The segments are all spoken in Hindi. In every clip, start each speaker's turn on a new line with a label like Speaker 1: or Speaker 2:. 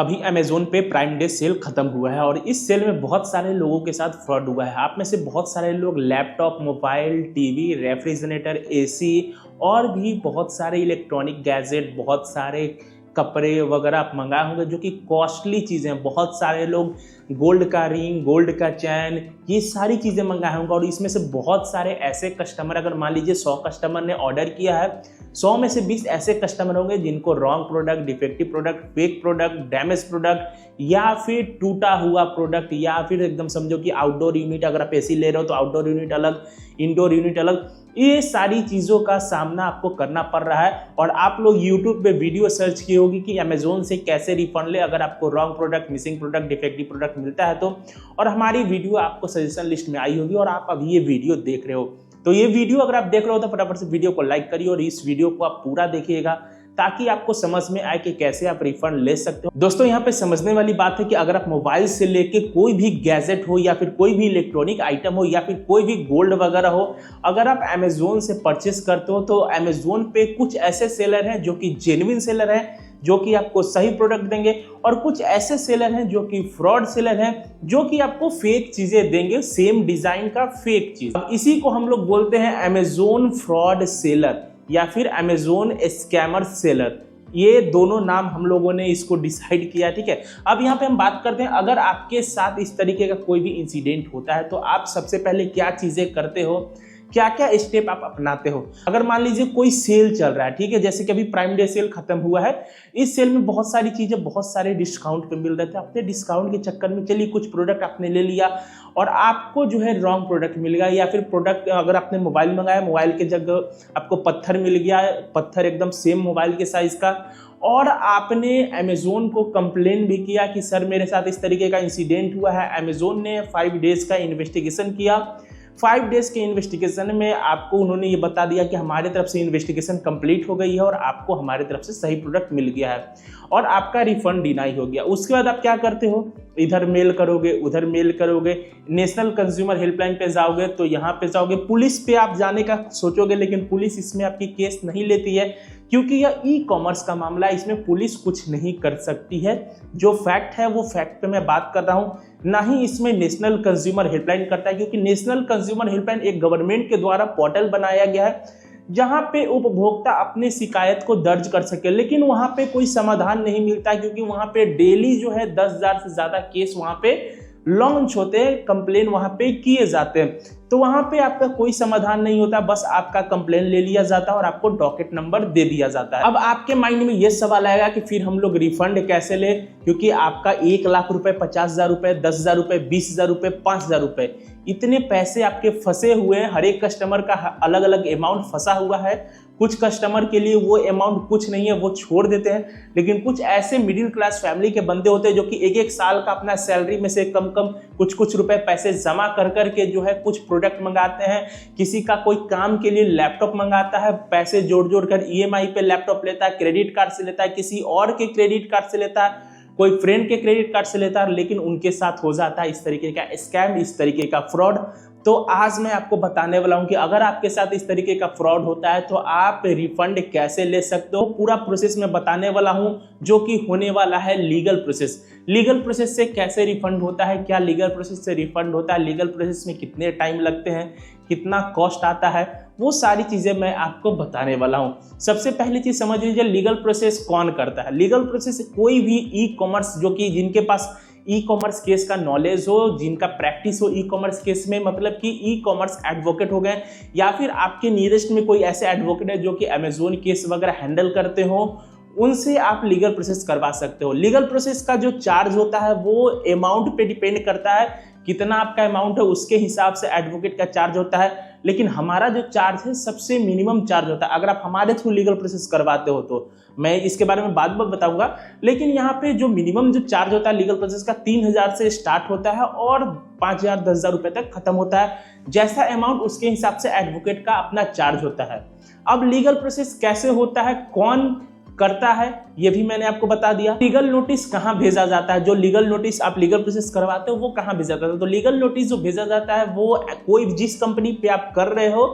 Speaker 1: अभी अमेजोन पे प्राइम डे सेल खत्म हुआ है और इस सेल में बहुत सारे लोगों के साथ फ्रॉड हुआ है। आप में से बहुत सारे लोग laptop, mobile, TV, refrigerator, AC और भी बहुत सारे इलेक्ट्रॉनिक गैजेट, बहुत सारे कपड़े वगैरह आप मंगाए होंगे जो कि कॉस्टली चीज़ें। बहुत सारे लोग गोल्ड का रिंग, गोल्ड का चैन, ये सारी चीज़ें मंगाए होंगे। और इसमें से बहुत सारे ऐसे कस्टमर, अगर मान लीजिए 100 कस्टमर ने ऑर्डर किया है, 100 में से 20 ऐसे कस्टमर होंगे जिनको wrong product, defective product, fake product, damage product या फिर टूटा हुआ प्रोडक्ट या फिर एकदम समझो कि आउटडोर यूनिट, अगर आप एसी ले रहे हो तो आउटडोर यूनिट अलग, इंडोर यूनिट अलग, ये सारी चीज़ों का सामना आपको करना पड़ रहा है। और आप लोग YouTube पे वीडियो सर्च की होगी कि अमेजोन से कैसे रिफंड ले अगर आपको wrong product, missing product, defective product मिलता है तो। और हमारी वीडियो आपको सजेशन लिस्ट में आई होगी और आप अभी ये वीडियो देख रहे हो। तो ये वीडियो अगर आप देख रहे हो तो फटाफट से वीडियो को लाइक करिए और इस वीडियो को आप पूरा देखिएगा ताकि आपको समझ में आए कि कैसे आप रिफंड ले सकते हो। दोस्तों यहाँ पे समझने वाली बात है कि अगर आप मोबाइल से लेके कोई भी गैजेट हो या फिर कोई भी इलेक्ट्रॉनिक आइटम हो या फिर कोई भी गोल्ड वगैरह हो, अगर आप अमेजोन से परचेस करते हो तो अमेजोन पे कुछ ऐसे सेलर हैं जो कि जेन्युइन सेलर हैं, जो कि आपको सही प्रोडक्ट देंगे, और कुछ ऐसे सेलर हैं जो कि फ्रॉड सेलर हैं जो कि आपको फेक चीजें देंगे, सेम डिजाइन का फेक चीज। अब इसी को हम लोग बोलते हैं अमेजोन फ्रॉड सेलर या फिर अमेजोन स्कैमर सेलर। ये दोनों नाम हम लोगों ने इसको डिसाइड किया, ठीक है। अब यहाँ पे हम बात करते हैं, अगर आपके साथ इस तरीके का कोई भी इंसिडेंट होता है तो आप सबसे पहले क्या चीजें करते हो, क्या क्या स्टेप आप अपनाते हो। अगर मान लीजिए कोई सेल चल रहा है, ठीक है, जैसे कि अभी प्राइम डे सेल खत्म हुआ है, इस सेल में बहुत सारी चीजें बहुत सारे डिस्काउंट पे मिल रहे थे। अपने डिस्काउंट के चक्कर में चलिए कुछ प्रोडक्ट आपने ले लिया और आपको जो है रॉन्ग प्रोडक्ट मिल गया, या फिर प्रोडक्ट अगर आपने मोबाइल मंगाया, मोबाइल के जगह आपको पत्थर मिल गया, पत्थर एकदम सेम मोबाइल के साइज का, और आपने अमेजोन को कंप्लेन भी किया कि सर मेरे साथ इस तरीके का इंसिडेंट हुआ है। अमेजोन ने 5 डेज का इन्वेस्टिगेशन किया। 5 डेज के इन्वेस्टिगेशन में आपको उन्होंने ये बता दिया कि हमारे तरफ से इन्वेस्टिगेशन कंप्लीट हो गई है और आपको हमारे तरफ से सही प्रोडक्ट मिल गया है और आपका रिफंड डिनाई हो गया। उसके बाद आप क्या करते हो, इधर मेल करोगे, उधर मेल करोगे, नेशनल कंज्यूमर हेल्पलाइन पे जाओगे, तो यहाँ पे जाओगे, पुलिस पे आप जाने का सोचोगे, लेकिन पुलिस इसमें आपकी केस नहीं लेती है क्योंकि यह ई कॉमर्स का मामला है, इसमें पुलिस कुछ नहीं कर सकती है। जो फैक्ट है वो फैक्ट पे मैं बात कर रहा हूँ, ना ही इसमें नेशनल कंज्यूमर हेल्पलाइन करता है, क्योंकि नेशनल कंज्यूमर हेल्पलाइन एक गवर्नमेंट के द्वारा पोर्टल बनाया गया है जहां पे उपभोक्ता अपने शिकायत को दर्ज कर सके, लेकिन वहां पे कोई समाधान नहीं मिलता क्योंकि वहां पे डेली जो है 10,000 से ज्यादा केस वहां पे लॉन्च होते हैं, कंप्लेन वहां पे किए जाते हैं। तो वहां पे आपका कोई समाधान नहीं होता, बस आपका कंप्लेन ले लिया जाता है और आपको डॉकेट नंबर दे दिया जाता है। अब आपके माइंड में ये सवाल आएगा कि फिर हम लोग रिफंड कैसे ले, क्योंकि आपका 1 लाख रुपए, 50,000 रुपए, 10,000 रुपए, 20,000 रुपए, 5,000 रुपए, इतने पैसे आपके फंसे हुए हैं। हर एक कस्टमर का अलग अलग अमाउंट फंसा हुआ है। कुछ कस्टमर के लिए वो अमाउंट कुछ नहीं है, वो छोड़ देते हैं, लेकिन कुछ ऐसे मिडिल क्लास फैमिली के बंदे होते हैं जो कि एक साल का अपना सैलरी में से कम कुछ रुपए पैसे जमा कर करके जो है कुछ प्रोडक्ट मंगाते हैं। किसी का कोई काम के लिए लैपटॉप मंगाता है, पैसे जोड़ कर EMI पे लैपटॉप लेता है, क्रेडिट कार्ड से लेता है, किसी और के क्रेडिट कार्ड से लेता है, कोई फ्रेंड के क्रेडिट कार्ड से लेता है, लेकिन उनके साथ हो जाता है इस तरीके का स्कैम, इस तरीके का फ्रॉड। तो आज मैं आपको बताने वाला हूं कि अगर आपके साथ इस तरीके का फ्रॉड होता है तो आप रिफंड कैसे ले सकते हो। पूरा प्रोसेस मैं बताने वाला हूं जो कि होने वाला है लीगल प्रोसेस। लीगल प्रोसेस से कैसे रिफंड होता है, क्या लीगल प्रोसेस से रिफंड होता है, लीगल प्रोसेस में कितने टाइम लगते हैं, कितना कॉस्ट आता है, वो सारी चीजें मैं आपको बताने वाला हूं। सबसे पहली चीज समझ लीजिए, लीगल प्रोसेस कौन करता है। लीगल प्रोसेस कोई भी ई कॉमर्स, जो कि जिनके पास ई कॉमर्स केस का नॉलेज हो, जिनका प्रैक्टिस हो ई कॉमर्स केस में, मतलब कि ई कॉमर्स एडवोकेट हो गए, या फिर आपके नियरेस्ट में कोई ऐसे एडवोकेट है जो कि अमेजोन केस वगैरह हैंडल करते हो, उनसे आप लीगल प्रोसेस करवा सकते हो। लीगल प्रोसेस का जो चार्ज होता है वो अमाउंट पे डिपेंड करता है, कितना आपका अमाउंट है उसके हिसाब से एडवोकेट का चार्ज होता है। लेकिन हमारा जो चार्ज है सबसे मिनिमम चार्ज होता है अगर आप हमारे थ्रू लीगल प्रोसेस करवाते हो तो। मैं इसके बारे में बाद में बताऊंगा, लेकिन यहाँ पे जो मिनिमम जो चार्ज होता है लीगल प्रोसेस का 3,000 से स्टार्ट होता है और 5,000 10,000 रुपए तक खत्म होता है। जैसा अमाउंट उसके हिसाब से एडवोकेट का अपना चार्ज होता है। अब लीगल प्रोसेस कैसे होता है, कौन करता है, ये भी मैंने आपको बता दिया। लीगल नोटिस कहाँ भेजा जाता है, जो लीगल नोटिस आप लीगल प्रोसेस करवाते हो वो कहाँ भेजा जाता है। तो लीगल नोटिस जो भेजा जाता है वो कोई जिस कंपनी पे आप कर रहे हो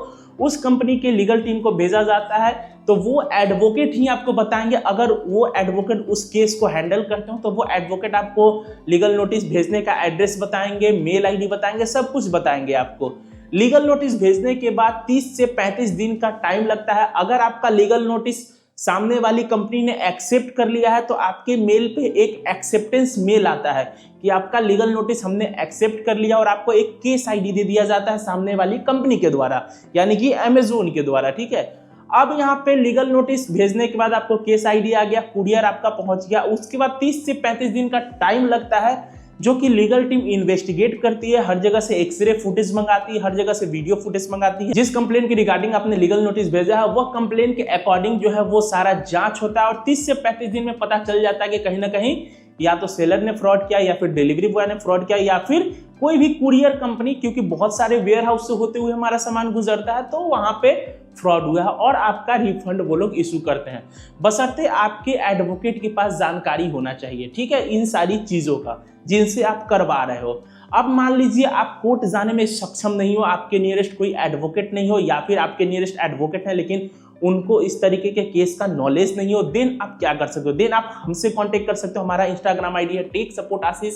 Speaker 1: उस कंपनी के लीगल टीम को भेजा जाता है, तो वो एडवोकेट ही आपको बताएंगे। अगर वो एडवोकेट उस केस को हैंडल करते हो तो वो एडवोकेट आपको लीगल नोटिस भेजने का एड्रेस बताएंगे, मेल आईडी बताएंगे, सब कुछ बताएंगे आपको। लीगल नोटिस भेजने के बाद 30 से 35 दिन का टाइम लगता है। अगर आपका लीगल नोटिस सामने वाली कंपनी ने एक्सेप्ट कर लिया है तो आपके मेल पे एक एक्सेप्टेंस मेल आता है कि आपका लीगल नोटिस हमने एक्सेप्ट कर लिया, और आपको एक केस आईडी दे दिया जाता है सामने वाली कंपनी के द्वारा, यानी कि अमेजोन के द्वारा। ठीक है, अब यहाँ पे लीगल नोटिस भेजने के बाद आपको केस आईडी आ गया, कुरियर आपका पहुंच गया। उसके बाद 30 से 35 दिन का टाइम लगता है, जो कि लीगल टीम इन्वेस्टिगेट करती है, हर जगह से एक्सरे फुटेज मंगाती है, हर जगह से वीडियो फुटेज मंगाती है। जिस कंप्लेन की रिगार्डिंग आपने लीगल नोटिस भेजा है वह कंप्लेन के अकॉर्डिंग जो है वो सारा जांच होता है, और 30 से 35 दिन में पता चल जाता है कि कहीं ना कहीं या तो सेलर ने फ्रॉड किया, या फिर डिलीवरी बॉय ने फ्रॉड किया, या फिर कोई भी कुरियर कंपनी, क्योंकि बहुत सारे वेयर हाउस से होते हुए हमारा सामान गुजरता है, तो वहां पे फ्रॉड हुआ है और आपका रिफंड वो लोग इशू करते हैं। बशर्ते आपके एडवोकेट के पास जानकारी होना चाहिए, ठीक है, इन सारी चीजों का जिनसे आप करवा रहे हो। अब मान लीजिए आप कोर्ट जाने में सक्षम नहीं हो, आपके नियरेस्ट कोई एडवोकेट नहीं हो, या फिर आपके नियरेस्ट एडवोकेट है लेकिन उनको इस तरीके के केस का नॉलेज नहीं हो, देन आप क्या कर सकते हो? देन आप हमसे कांटेक्ट कर सकते हो। हमारा इंस्टाग्राम आईडी है टेक सपोर्ट आशीष।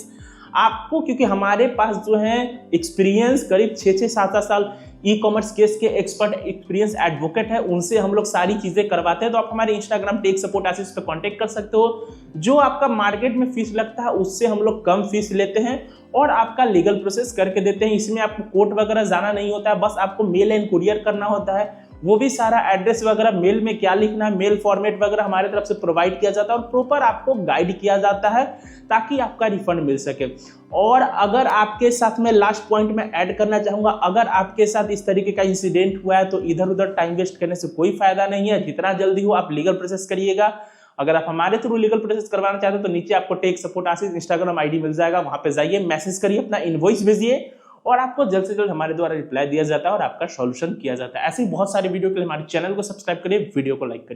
Speaker 1: आपको, क्योंकि हमारे पास जो है एक्सपीरियंस करीब 6-6, 7-7 साल ई कॉमर्स केस के एक्सपर्ट एक्सपीरियंस एडवोकेट है, उनसे हम लोग सारी चीजें करवाते हैं। तो आप हमारे इंस्टाग्राम टेक सपोर्ट आशीष पे कांटेक्ट कर सकते हो। जो आपका मार्केट में फीस लगता है उससे हम लोग कम फीस लेते हैं और आपका लीगल प्रोसेस करके देते हैं। इसमें आपको कोर्ट वगैरह जाना नहीं होता है, बस आपको मेल एंड कुरियर करना होता है। वो भी सारा एड्रेस वगैरह, मेल में क्या लिखना है, मेल फॉर्मेट वगैरह हमारे तरफ से प्रोवाइड किया जाता है और प्रॉपर आपको गाइड किया जाता है ताकि आपका रिफंड मिल सके। और अगर आपके साथ में लास्ट पॉइंट में ऐड करना चाहूंगा, अगर आपके साथ इस तरीके का इंसिडेंट हुआ है तो इधर उधर टाइम वेस्ट करने से कोई फायदा नहीं है। जितना जल्दी हो आप लीगल प्रोसेस करिएगा। अगर आप हमारे थ्रू लीगल प्रोसेस करवाना चाहते हो तो नीचे आपको टेक सपोर्ट आशीष इंस्टाग्राम आईडी मिल जाएगा, वहां पे जाइए, मैसेज करिए, अपना इनवॉइस भेजिए और आपको जल्द से जल्द हमारे द्वारा रिप्लाई दिया जाता है और आपका सॉल्यूशन किया जाता है। ऐसे ही बहुत सारे वीडियो के लिए हमारे चैनल को सब्सक्राइब करिए, वीडियो को लाइक करिए।